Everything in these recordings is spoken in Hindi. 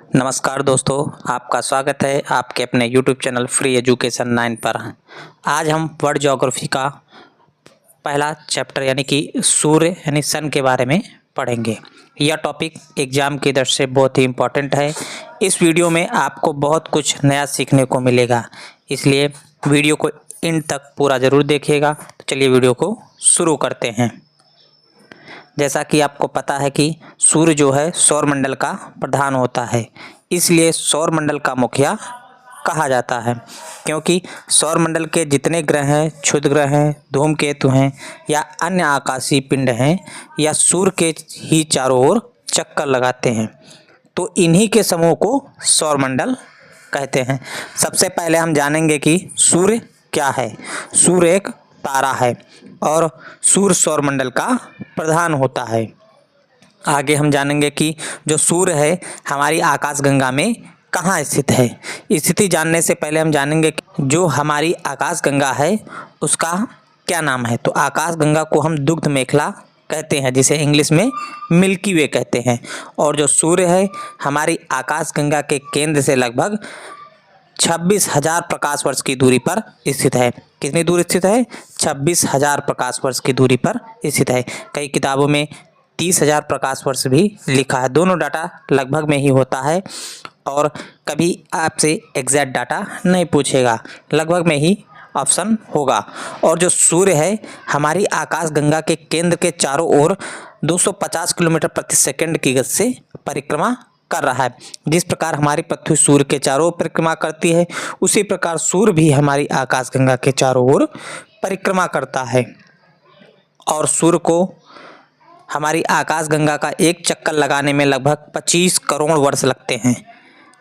नमस्कार दोस्तों, आपका स्वागत है आपके अपने YouTube चैनल फ्री एजुकेशन 9 पर। आज हम वर्ल्ड ज्योग्राफी का पहला चैप्टर यानी कि सूर्य यानी सन के बारे में पढ़ेंगे। यह टॉपिक एग्जाम की दृष्टि से बहुत ही इम्पोर्टेंट है। इस वीडियो में आपको बहुत कुछ नया सीखने को मिलेगा, इसलिए वीडियो को एंड तक पूरा ज़रूर देखिएगा। तो चलिए वीडियो को शुरू करते हैं। जैसा कि आपको पता है कि सूर्य जो है सौरमंडल का प्रधान होता है, इसलिए सौरमंडल का मुखिया कहा जाता है, क्योंकि सौरमंडल के जितने ग्रह हैं, क्षुद्र ग्रह हैं, धूमकेतु हैं या अन्य आकाशीय पिंड हैं या सूर्य के ही चारों ओर चक्कर लगाते हैं, तो इन्हीं के समूह को सौरमंडल कहते हैं। सबसे पहले हम जानेंगे कि सूर्य क्या है। सूर्य एक तारा है और सूर्य सौरमंडल का प्रधान होता है। आगे हम जानेंगे कि जो सूर्य है हमारी आकाशगंगा में कहाँ स्थित है। स्थिति जानने से पहले हम जानेंगे कि जो हमारी आकाशगंगा है उसका क्या नाम है। तो आकाशगंगा को हम दुग्ध मेखला कहते हैं, जिसे इंग्लिश में मिल्की वे कहते हैं। और जो सूर्य है हमारी आकाशगंगा के केंद्र से लगभग 26,000 प्रकाश वर्ष की दूरी पर स्थित है। कितनी दूर स्थित है? 26,000 प्रकाश वर्ष की दूरी पर स्थित है। कई किताबों में 30,000 प्रकाश वर्ष भी लिखा है। दोनों डाटा लगभग में ही होता है और कभी आपसे एग्जैक्ट डाटा नहीं पूछेगा, लगभग में ही ऑप्शन होगा। और जो सूर्य है हमारी आकाशगंगा के केंद्र के चारों ओर 250 किलोमीटर प्रति सेकंड की गति से परिक्रमा कर रहा है। जिस प्रकार हमारी पृथ्वी सूर्य के चारों ओर परिक्रमा करती है, उसी प्रकार सूर्य भी हमारी आकाशगंगा के चारों ओर परिक्रमा करता है। और सूर्य को हमारी आकाशगंगा का एक चक्कर लगाने में लगभग 25 करोड़ वर्ष लगते हैं।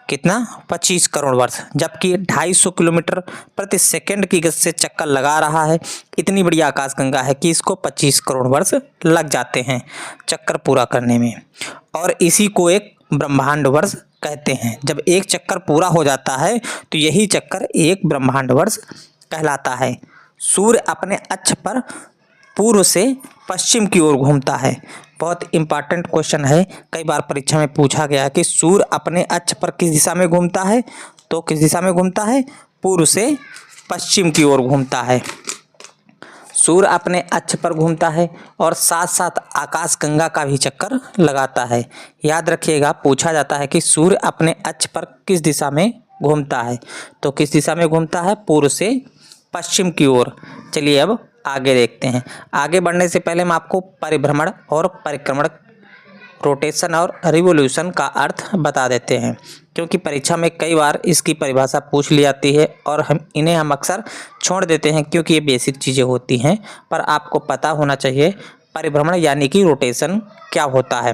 कितना? 25 करोड़ वर्ष, जबकि 250 किलोमीटर प्रति सेकंड की गति से चक्कर लगा रहा है। इतनी बड़ी आकाशगंगा है कि इसको 25 करोड़ वर्ष लग जाते हैं चक्कर पूरा करने में। और इसी को एक ब्रह्मांड वर्ष कहते हैं। जब एक चक्कर पूरा हो जाता है तो यही चक्कर एक ब्रह्मांड वर्ष कहलाता है। सूर्य अपने अक्ष पर पूर्व से पश्चिम की ओर घूमता है। बहुत इंपॉर्टेंट क्वेश्चन है, कई बार परीक्षा में पूछा गया कि सूर्य अपने अक्ष पर किस दिशा में घूमता है। तो किस दिशा में घूमता है? पूर्व से पश्चिम की ओर घूमता है। सूर्य अपने अक्ष पर घूमता है और साथ साथ आकाशगंगा का भी चक्कर लगाता है। याद रखिएगा, पूछा जाता है कि सूर्य अपने अक्ष पर किस दिशा में घूमता है। तो किस दिशा में घूमता है? पूर्व से पश्चिम की ओर। चलिए अब आगे देखते हैं। आगे बढ़ने से पहले हम आपको परिभ्रमण और परिक्रमण, रोटेशन और रिवोल्यूशन का अर्थ बता देते हैं, क्योंकि परीक्षा में कई बार इसकी परिभाषा पूछ ली जाती है और हम अक्सर छोड़ देते हैं क्योंकि ये बेसिक चीज़ें होती हैं। पर आपको पता होना चाहिए परिभ्रमण यानी कि रोटेशन क्या होता है।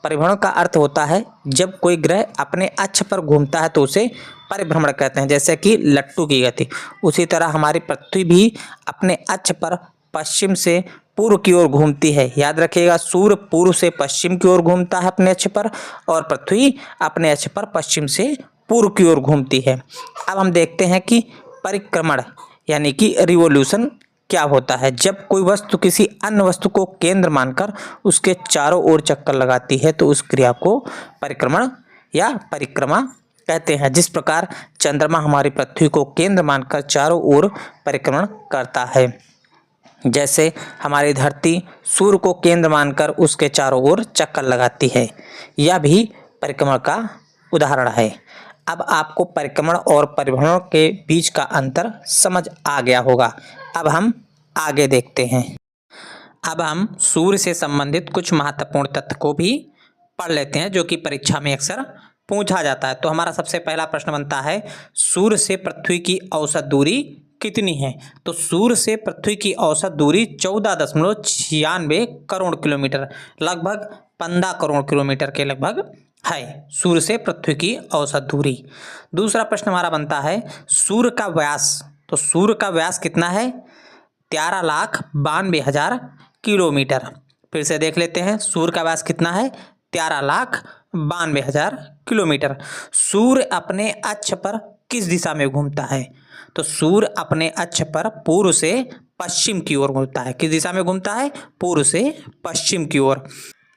परिभ्रमण का अर्थ होता है जब कोई ग्रह अपने अक्ष पर घूमता है तो उसे परिभ्रमण कहते हैं, जैसे कि लट्टू की गति। उसी तरह हमारी पृथ्वी भी अपने अक्ष पर पश्चिम से पूर्व की ओर घूमती है। याद रखिएगा, सूर्य पूर्व से पश्चिम की ओर घूमता है अपने अक्ष पर, और पृथ्वी अपने अक्ष पर पश्चिम से पूर्व की ओर घूमती है। अब हम देखते हैं कि परिक्रमण यानी कि रिवोल्यूशन क्या होता है। जब कोई वस्तु किसी अन्य वस्तु को केंद्र मानकर उसके चारों ओर चक्कर लगाती है तो उस क्रिया को परिक्रमण या परिक्रमा कहते हैं। जिस प्रकार चंद्रमा हमारी पृथ्वी को केंद्र मानकर चारों ओर परिक्रमण करता है, जैसे हमारी धरती सूर्य को केंद्र मानकर उसके चारों ओर चक्कर लगाती है, यह भी परिक्रमण का उदाहरण है। अब आपको परिक्रमण और परिभ्रमण के बीच का अंतर समझ आ गया होगा। अब हम आगे देखते हैं। अब हम सूर्य से संबंधित कुछ महत्वपूर्ण तथ्य को भी पढ़ लेते हैं, जो कि परीक्षा में अक्सर पूछा जाता है। तो हमारा सबसे पहला प्रश्न बनता है, सूर्य से पृथ्वी की औसत दूरी कितनी है? तो सूर्य से पृथ्वी की औसत दूरी 14.96 करोड़ किलोमीटर, लगभग 15 करोड़ किलोमीटर के लगभग है सूर्य से पृथ्वी की औसत दूरी। दूसरा प्रश्न हमारा बनता है, सूर्य का व्यास। तो सूर्य का व्यास कितना है? 13,92,000 किलोमीटर। फिर से देख लेते हैं, सूर्य का व्यास कितना है? 13,92,000 किलोमीटर। सूर्य अपने अक्ष पर किस दिशा में घूमता है? तो सूर्य अपने अक्ष पर पूर्व से पश्चिम की ओर घूमता है। किस दिशा में घूमता है? पूर्व से पश्चिम की ओर।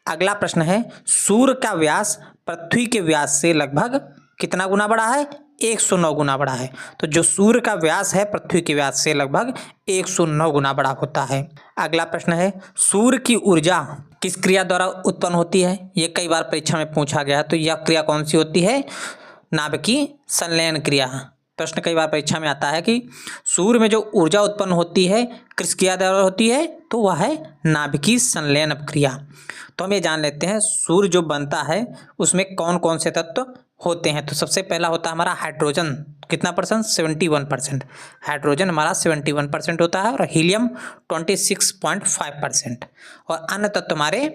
अगला प्रश्न है, सूर्य का व्यास पृथ्वी के व्यास से लगभग कितना गुना बड़ा है? 109 गुना बड़ा है। तो जो सूर्य का व्यास है पृथ्वी के व्यास से लगभग 109 गुना बड़ा होता है। अगला प्रश्न है, सूर्य की ऊर्जा किस क्रिया द्वारा उत्पन्न होती है? ये कई बार परीक्षा में पूछा गया है। तो यह क्रिया कौन सी होती है? नाभिकीय संलयन क्रिया। प्रश्न कई बार परीक्षा में आता है कि सूर्य में जो ऊर्जा उत्पन्न होती है किस क्रिया द्वारा होती है? तो वह है नाभिकीय संलयन क्रिया। तो हम ये जान लेते हैं सूर्य जो बनता है उसमें कौन कौन से तत्व होते हैं। तो सबसे पहला होता है हमारा हाइड्रोजन। कितना परसेंट? 71%। हाइड्रोजन हमारा 71% होता है और हीलियम 26.5% और अन्य तत्व हमारे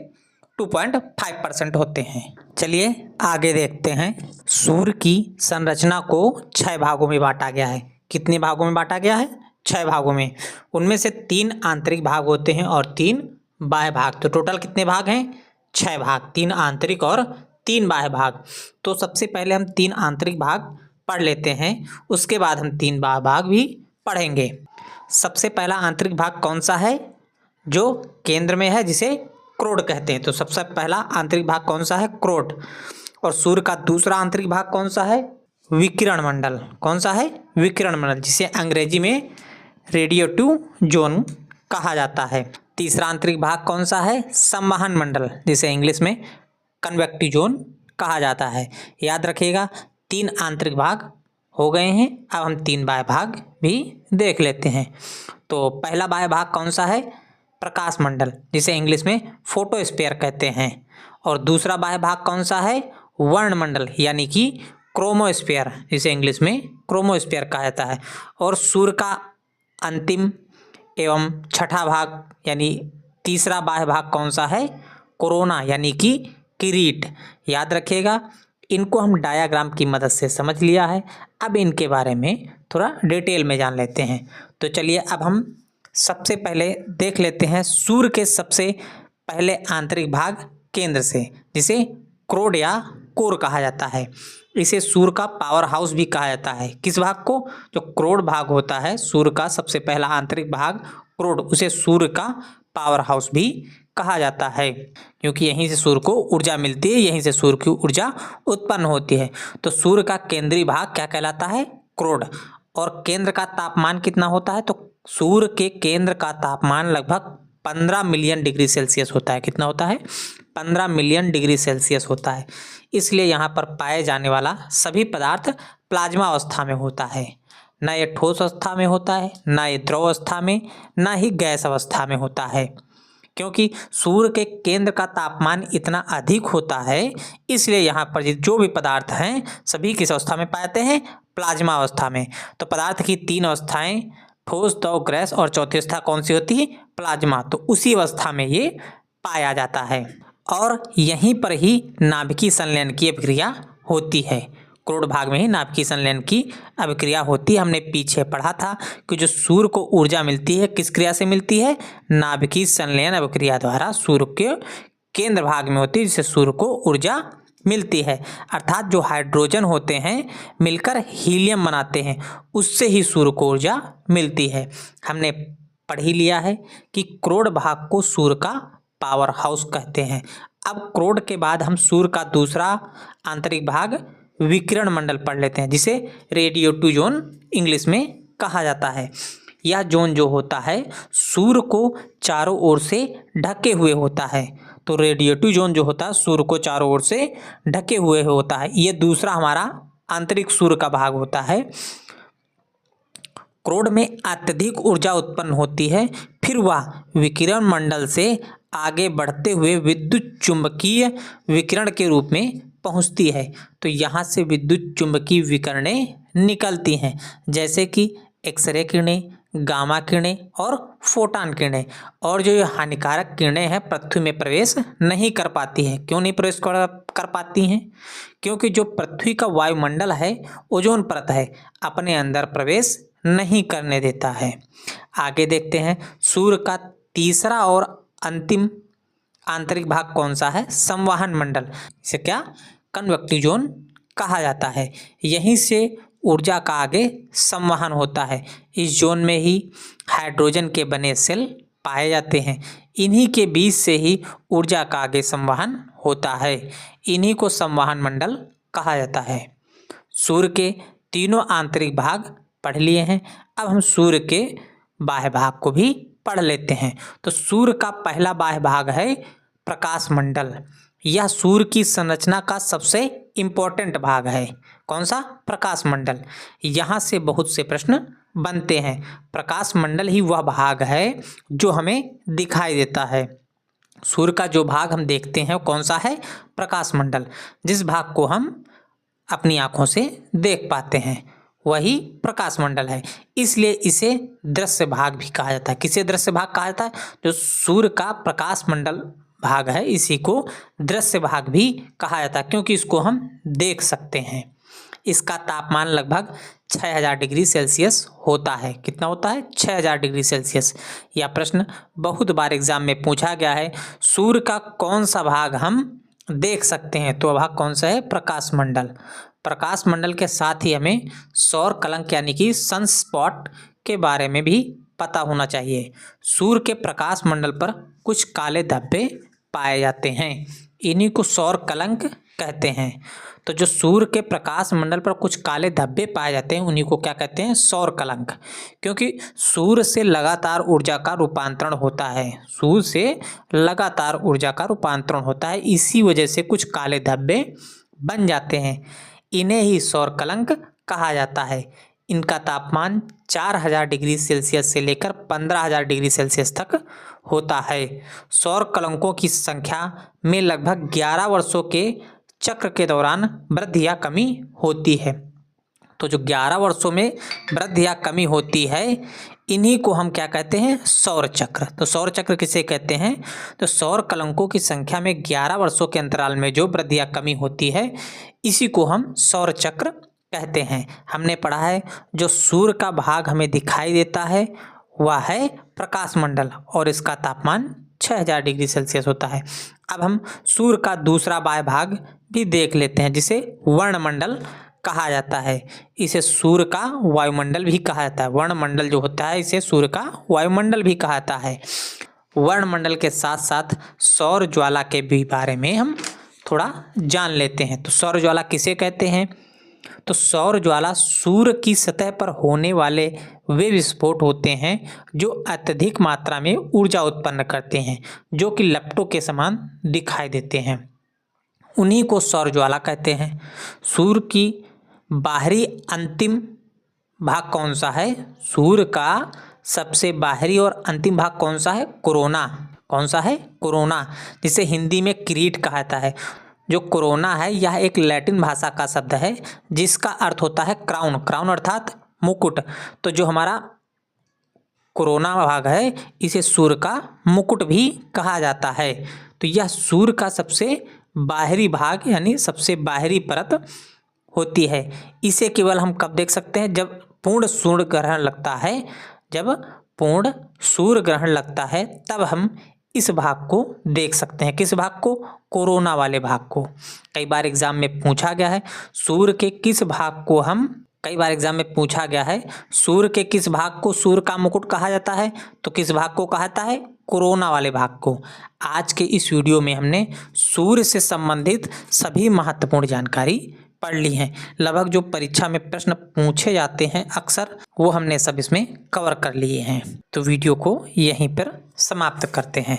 2.5% होते हैं। चलिए आगे देखते हैं। सूर्य की संरचना को 6 भागों में बांटा गया है। कितने भागों में बांटा गया है? 6 भागों में। उनमें से 3 आंतरिक भाग होते हैं और 3 बाह्य भाग। तो टोटल कितने भाग हैं? 6 भाग, 3 आंतरिक और 3 बाह्य भाग। तो सबसे पहले हम 3 आंतरिक भाग पढ़ लेते हैं, उसके बाद हम 3 बाह्य भाग भी पढ़ेंगे। सबसे पहला आंतरिक भाग कौन सा है? जो केंद्र में है, जिसे क्रोड कहते हैं। तो सबसे पहला आंतरिक भाग कौन सा है? क्रोड। और सूर्य का दूसरा आंतरिक भाग कौन सा है? विकिरण मंडल। कौन सा है? विकिरण मंडल, जिसे अंग्रेजी में रेडिएटिव जोन कहा जाता है। तीसरा आंतरिक भाग कौन सा है? संवहन मंडल, जिसे इंग्लिश में कन्वेक्टिव जोन कहा जाता है। याद रखिएगा 3 आंतरिक भाग हो गए हैं। अब हम 3 बाह्य भाग भी देख लेते हैं। तो पहला बाह्य भाग कौन सा है? प्रकाश मंडल, जिसे इंग्लिश में फोटोस्फीयर कहते हैं। और दूसरा बाह्य भाग कौन सा है? वर्ण मंडल, यानी कि क्रोमोस्फीयर, जिसे इंग्लिश में क्रोमोस्फीयर कहा जाता है। और सूर्य का अंतिम एवं छठा भाग यानी तीसरा बाह्य भाग कौन सा है? कोरोना, यानी कि किरीट। याद रखिएगा, इनको हम डायाग्राम की मदद से समझ लिया है। अब इनके बारे में थोड़ा डिटेल में जान लेते हैं। तो चलिए अब हम सबसे पहले देख लेते हैं सूर्य के सबसे पहले आंतरिक भाग केंद्र से, जिसे क्रोड या कोर कहा जाता है। इसे सूर्य का पावर हाउस भी कहा जाता है। किस भाग को? जो क्रोड भाग होता है, सूर्य का सबसे पहला आंतरिक भाग क्रोड, उसे सूर्य का पावर हाउस भी कहा जाता है, क्योंकि यहीं से सूर्य को ऊर्जा मिलती है, यहीं से सूर्य की ऊर्जा उत्पन्न होती है। तो सूर्य का केंद्रीय भाग क्या कहलाता है? क्रोड। और केंद्र का तापमान कितना होता है? तो सूर्य के केंद्र का तापमान लगभग 15 मिलियन डिग्री सेल्सियस होता है। कितना होता है? 15 मिलियन डिग्री सेल्सियस होता है। इसलिए यहाँ पर पाए जाने वाला सभी पदार्थ प्लाज्मा अवस्था में होता है। ना ये ठोस अवस्था में होता है, ना ये द्रव अवस्था में, ना ही गैस अवस्था में होता है। क्योंकि सूर्य के केंद्र का तापमान इतना अधिक होता है, इसलिए यहाँ पर जो भी पदार्थ हैं सभी किस अवस्था में पाते हैं? प्लाज्मा अवस्था में। तो पदार्थ की 3 अवस्थाएं, ठोस, द्रव, गैस, और चौथी अवस्था कौन सी होती है? प्लाज्मा। तो उसी अवस्था में ये पाया जाता है और यहीं पर ही नाभिकीय संलयन की अभिक्रिया होती है। क्रोड भाग में ही नाभिकीय संलयन की अभिक्रिया होती है। हमने पीछे पढ़ा था कि जो सूर्य को ऊर्जा मिलती है किस क्रिया से मिलती है? नाभिकीय संलयन अभिक्रिया द्वारा सूर्य के केंद्र भाग में होती है, जिससे सूर्य को ऊर्जा मिलती है। अर्थात जो हाइड्रोजन होते हैं मिलकर हीलियम बनाते हैं, उससे ही सूर्य को ऊर्जा मिलती है। हमने पढ़ ही लिया है कि क्रोड भाग को सूर्य का पावर हाउस कहते हैं। अब क्रोड के बाद हम सूर्य का दूसरा आंतरिक भाग विकिरण मंडल पढ़ लेते हैं, जिसे रेडिएटिव जोन इंग्लिश में कहा जाता है। यह जोन जो होता है सूर्य को चारों ओर से ढके हुए होता है। तो रेडिएटिव जोन जो होता है सूर्य को चारों ओर से ढके हुए होता है। ये दूसरा हमारा आंतरिक सूर्य का भाग होता है। क्रोड में अत्यधिक ऊर्जा उत्पन्न होती है, फिर वह विकिरण मंडल से आगे बढ़ते हुए विद्युत चुंबकीय विकिरण के रूप में पहुंचती है। तो यहाँ से विद्युत चुंबकीय विकिरणें निकलती हैं, जैसे कि एक्सरे किरणें, गामा किरणें और फोटॉन किरणें। और जो ये हानिकारक किरणें हैं पृथ्वी में प्रवेश नहीं कर पाती हैं। क्यों नहीं प्रवेश कर पाती हैं? क्योंकि जो पृथ्वी का वायुमंडल है, ओजोन परत है, अपने अंदर प्रवेश नहीं करने देता है। आगे देखते हैं सूर्य का तीसरा और अंतिम आंतरिक भाग कौन सा है? संवहन मंडल। इसे क्या? कन्वेक्टिव जोन कहा जाता है। यहीं से ऊर्जा का आगे संवहन होता है। इस जोन में ही हाइड्रोजन के बने सेल पाए जाते हैं। इन्हीं के बीच से ही ऊर्जा का आगे संवहन होता है। इन्हीं को संवहन मंडल कहा जाता है। सूर्य के तीनों आंतरिक भाग पढ़ लिए हैं। अब हम सूर्य के बाह्य भाग को भी पढ़ लेते हैं। तो सूर्य का पहला बाह्य भाग है प्रकाश मंडल। यह सूर्य की संरचना का सबसे इम्पोर्टेंट भाग है। कौन सा? प्रकाश मंडल। यहाँ से बहुत से प्रश्न बनते हैं। प्रकाश मंडल ही वह भाग है जो हमें दिखाई देता है। सूर्य का जो भाग हम देखते हैं कौन सा है? प्रकाश मंडल। जिस भाग को हम अपनी आंखों से देख पाते हैं वही प्रकाश मंडल है। इसलिए इसे दृश्य भाग भी कहा जाता है। किसे दृश्य भाग कहा जाता है? जो सूर्य का प्रकाश मंडल भाग है इसी को दृश्य भाग भी कहा जाता है, क्योंकि इसको हम देख सकते हैं। इसका तापमान लगभग 6000 डिग्री सेल्सियस होता है। कितना होता है? 6000 डिग्री सेल्सियस। यह प्रश्न बहुत बार एग्जाम में पूछा गया है। सूर्य का कौन सा भाग हम देख सकते हैं? तो वह भाग कौन सा है? प्रकाश मंडल। प्रकाश मंडल के साथ ही हमें सौर कलंक यानी कि सनस्पॉट के बारे में भी पता होना चाहिए। सूर्य के प्रकाश मंडल पर कुछ काले धब्बे पाए जाते हैं, इन्हीं को सौर कलंक कहते हैं। तो जो सूर्य के प्रकाश मंडल पर कुछ काले धब्बे पाए जाते हैं उन्हीं को क्या कहते हैं? सौर कलंक। क्योंकि सूर्य से लगातार ऊर्जा का रूपांतरण होता है। सूर्य से लगातार ऊर्जा का रूपांतरण होता है, इसी वजह से कुछ काले धब्बे बन जाते हैं। इन्हें ही सौर कलंक कहा जाता है। इनका तापमान 4000 डिग्री सेल्सियस से लेकर 15000 डिग्री सेल्सियस तक होता है। सौर कलंकों की संख्या में लगभग 11 वर्षों के चक्र के दौरान वृद्धि या कमी होती है। तो जो 11 वर्षों में वृद्धि या कमी होती है इन्हीं को हम क्या कहते हैं? सौर चक्र। तो सौर चक्र किसे कहते हैं? तो सौर कलंकों की संख्या में 11 वर्षों के अंतराल में जो वृद्धि या कमी होती है इसी को हम सौर चक्र कहते हैं। हमने पढ़ा है जो सूर्य का भाग हमें दिखाई देता है वह है प्रकाश मंडल और इसका तापमान 6000 डिग्री सेल्सियस होता है। अब हम सूर्य का दूसरा बाह्य भाग भी देख लेते हैं जिसे वर्णमंडल कहा जाता है। इसे सूर्य का वायुमंडल भी कहा जाता है। वर्णमंडल जो होता है इसे सूर्य का वायुमंडल भी कहा जाता है। वर्णमंडल के साथ साथ सौर ज्वाला के भी बारे में हम थोड़ा जान लेते हैं। तो सौर ज्वाला किसे कहते हैं? तो सौर ज्वाला सूर्य की सतह पर होने वाले वे विस्फोट होते हैं जो अत्यधिक मात्रा में ऊर्जा उत्पन्न करते हैं, जो कि लपटों के समान दिखाई देते हैं। उन्हीं को सौर ज्वाला कहते हैं। सूर्य की बाहरी अंतिम भाग कौन सा है? सूर्य का सबसे बाहरी और अंतिम भाग कौन सा है? कोरोना। कौन सा है? कोरोना, जिसे हिंदी में किरीट कहा जाता है। जो कोरोना है यह एक लैटिन भाषा का शब्द है जिसका अर्थ होता है क्राउन। क्राउन अर्थात मुकुट। तो जो हमारा कोरोना भाग है इसे सूर्य का मुकुट भी कहा जाता है। तो यह सूर्य का सबसे बाहरी भाग यानी सबसे बाहरी परत होती है। इसे केवल हम कब देख सकते हैं? जब पूर्ण सूर्य ग्रहण लगता है। जब पूर्ण सूर्य ग्रहण लगता है तब हम इस भाग को देख सकते हैं। किस भाग को? कोरोना वाले भाग को। कई बार एग्जाम में पूछा गया है सूर्य के किस भाग को हम कई बार एग्जाम में पूछा गया है सूर्य के किस भाग को सूर्य का मुकुट कहा जाता है? तो किस भाग को कहा जाता है? कोरोना वाले भाग को। आज के इस वीडियो में हमने सूर्य से संबंधित सभी महत्वपूर्ण जानकारी पढ़ ली हैं। लगभग जो परीक्षा में प्रश्न पूछे जाते हैं अक्सर वो हमने सब इसमें कवर कर लिए हैं। तो वीडियो को यहीं पर समाप्त करते हैं।